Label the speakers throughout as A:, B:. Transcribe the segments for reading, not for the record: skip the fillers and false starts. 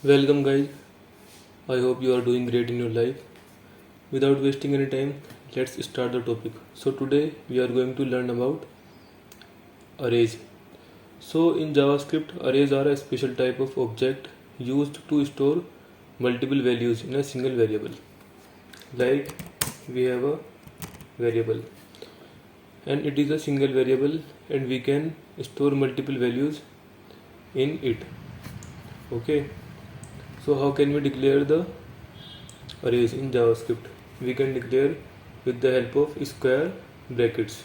A: Welcome, guys. I hope you are doing great in your life. Without wasting any time, let's start the topic. So, today we are going to learn about arrays. So, in JavaScript, arrays are a special type of object used to store multiple values in a single variable. Like we have a variable and it is a single variable and we can store multiple values in it. Okay. So how can we declare the arrays in JavaScript? We can declare with the help of square brackets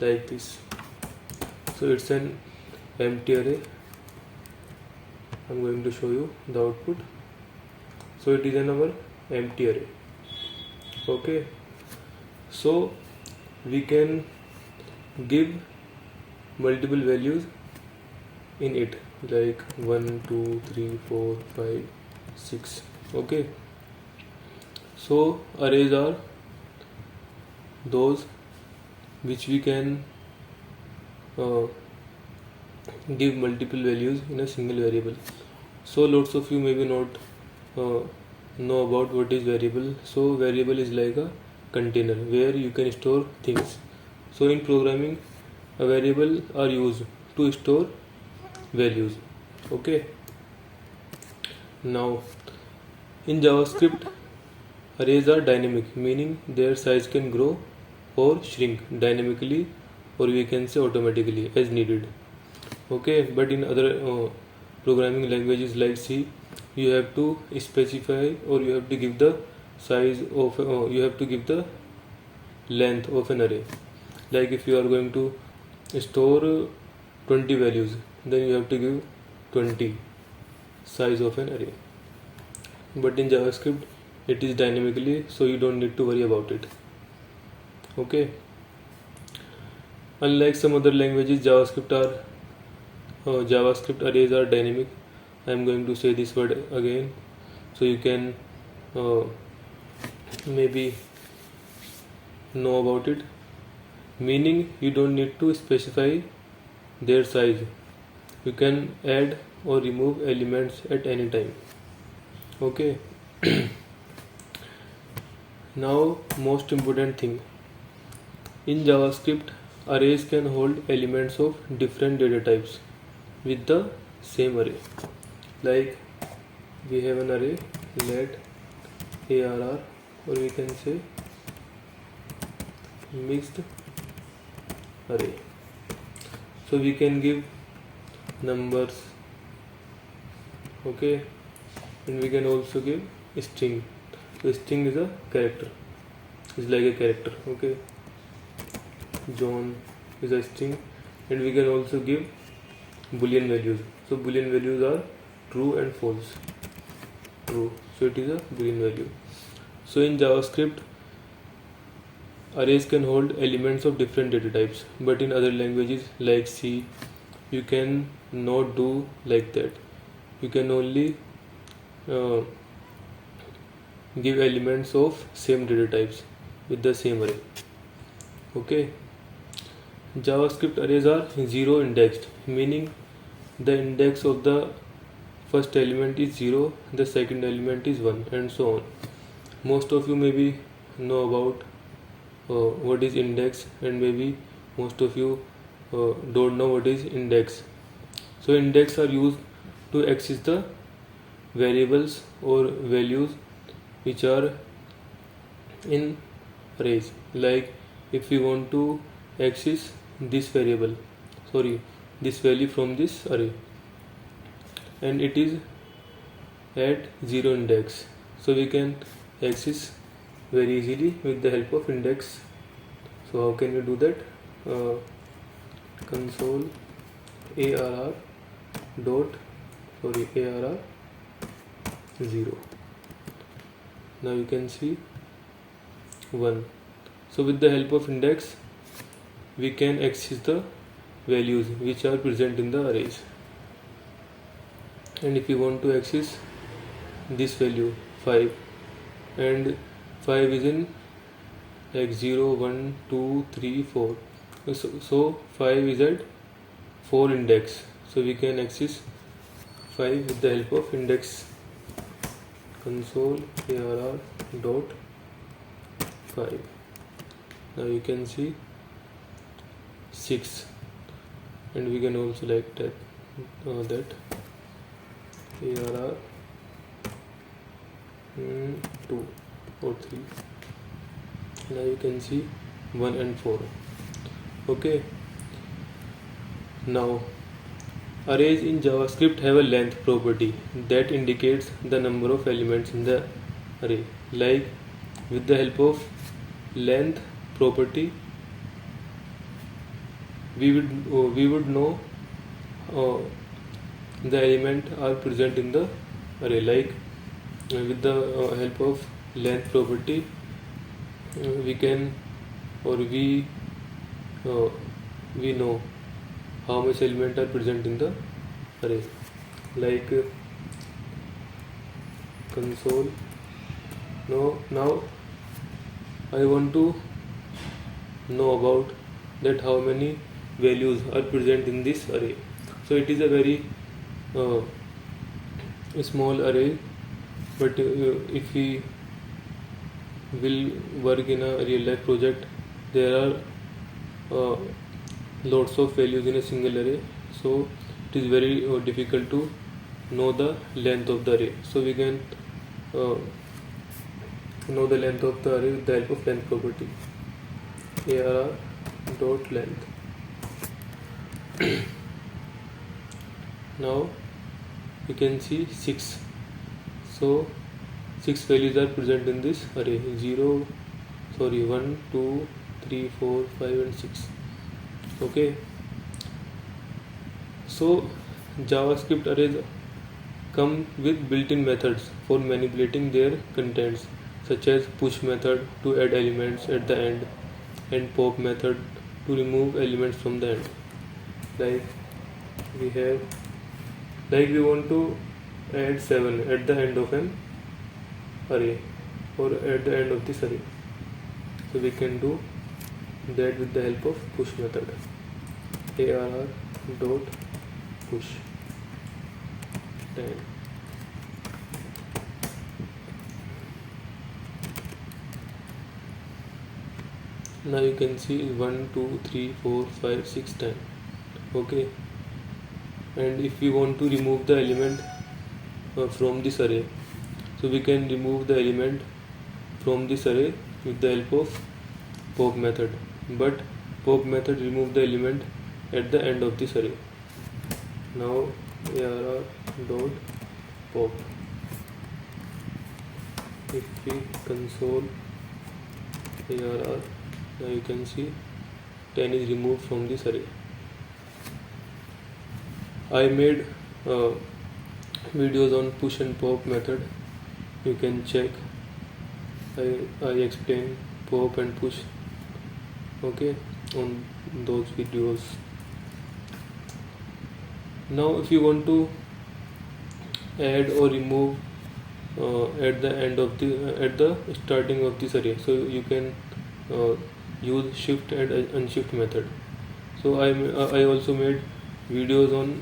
A: like this. So it's an empty array. I'm going to show you the output. So it is our empty array. Okay. So we can give multiple values in it like 1 2 3 4 5 6. Okay, so arrays are those which we can give multiple values in a single variable. So lots of you maybe not know about what is variable. So variable is like a container where you can store things. So in programming, a variable are used to store values. Okay, now in JavaScript, arrays are dynamic, meaning their size can grow or shrink dynamically, or we can say automatically as needed. Okay, but in other programming languages like C, you have to specify or you have to give the size of you have to give the length of an array. Like if you are going to store 20 values, then you have to give 20 size of an array. But in JavaScript it is dynamically, so you don't need to worry about it. Okay, unlike some other languages, JavaScript arrays are dynamic. I am going to say this word again so you can maybe know about it, meaning you don't need to specify their size. You can add or remove elements at any time. Okay. Now most important thing, in JavaScript arrays can hold elements of different data types with the same array. Like we have an array, let arr, or we can say mixed array. So we can give numbers, okay, and we can also give string. So string is a character, is like a character. Okay, John is a string, and we can also give boolean values. So boolean values are true and false. True, so it is a boolean value. So in JavaScript, arrays can hold elements of different data types, but in other languages like C, you can not do like that. You can only give elements of same data types with the same array. Okay, JavaScript arrays are zero indexed, meaning the index of the first element is 0, the second element is 1, and so on. Most of you maybe know about what is index, and maybe most of you don't know what is index. So index are used to access the variables or values which are in arrays. Like if we want to access this variable, this value from this array, and it is at 0 index, so we can access very easily with the help of index. So how can you do that? Console arr 0. Now you can see 1. So with the help of index, we can access the values which are present in the arrays. And if you want to access this value 5, and 5 is in like 0 1 2 3 4, so 5 is at 4 index, so we can access 5 with the help of index console arr dot 5. Now you can see 6, and we can also like that arr 2 or 3. Now you can see 1 and 4. Okay. Now arrays in JavaScript have a length property that indicates the number of elements in the array. Like, with the help of length property, we would know the element are present in the array. Like, with the help of length property, we can we know how much element are present in the array. Like console. Now I want to know about that how many values are present in this array. So it is a very small array, but if we will work in a real life project, there are lots of values in a single array, so it is very difficult to know the length of the array. So we can know the length of the array with the help of length property arr dot length. Now you can see 6, so 6 values are present in this array. 1, 2, 3, 4, 5 and 6. Okay, so JavaScript arrays come with built-in methods for manipulating their contents, such as push method to add elements at the end and pop method to remove elements from the end. Like we want to add 7 at the end of an array or at the end of this array, so we can do that with the help of push method arr dot push 10. Now you can see 1, 2, 3, 4, 5, 6, 10. Okay, and if we want to remove the element from this array, so we can remove the element from this array with the help of pop method, but pop method remove the element at the end of this array. Now arr dot pop, if we console arr, now you can see 10 is removed from this array. I made videos on push and pop method, you can check. I explain pop and push, okay, on those videos. Now if you want to add or remove at the starting of this array, so you can use shift and unshift method. So I also made videos on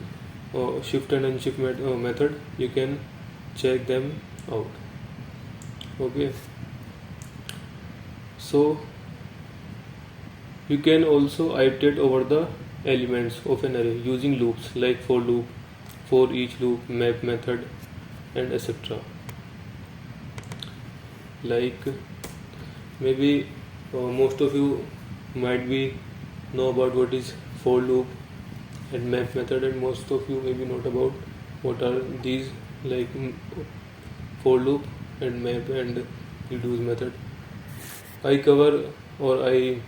A: shift and unshift method, you can check them out. Okay, so you can also iterate over the elements of an array using loops like for loop, for each loop, map method and etc. Like maybe most of you might be know about what is for loop and map method, and most of you maybe not about what are these, like for loop and map and reduce method. I cover or I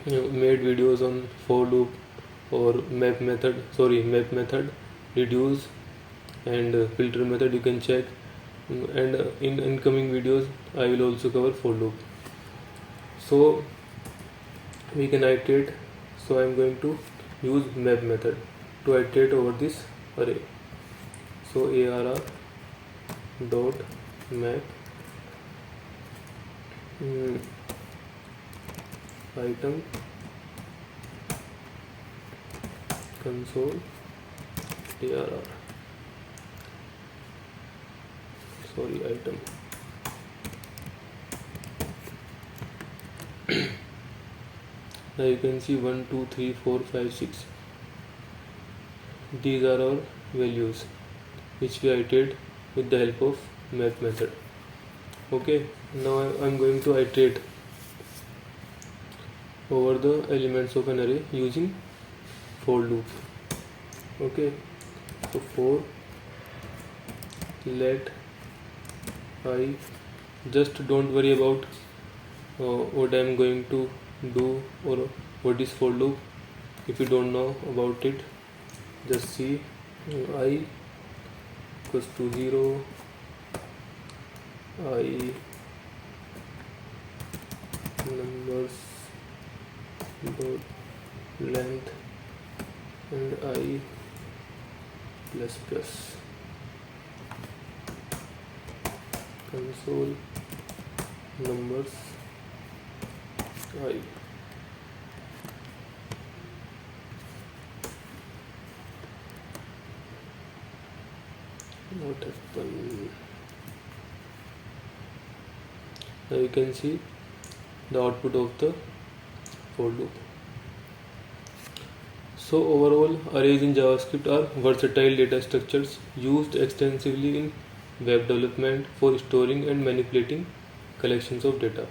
A: made videos on for loop or map method, reduce and filter method, you can check, and in incoming videos I will also cover for loop. So we can iterate, so I am going to use map method to iterate over this array. So arr dot map item console arr. item. Now you can see 1 2 3 4 5 6. These are our values which we iterate with the help of map method. Okay, now I'm going to iterate over the elements of an array using for loop. Okay, so for let I, just don't worry about what I'm going to do or what is for loop. If you don't know about it, just see I equals to 0, I numbers dot length, and I plus plus console numbers I. What happened? Now you can see the output of the for loop. So overall, arrays in JavaScript are versatile data structures used extensively in web development for storing and manipulating collections of data.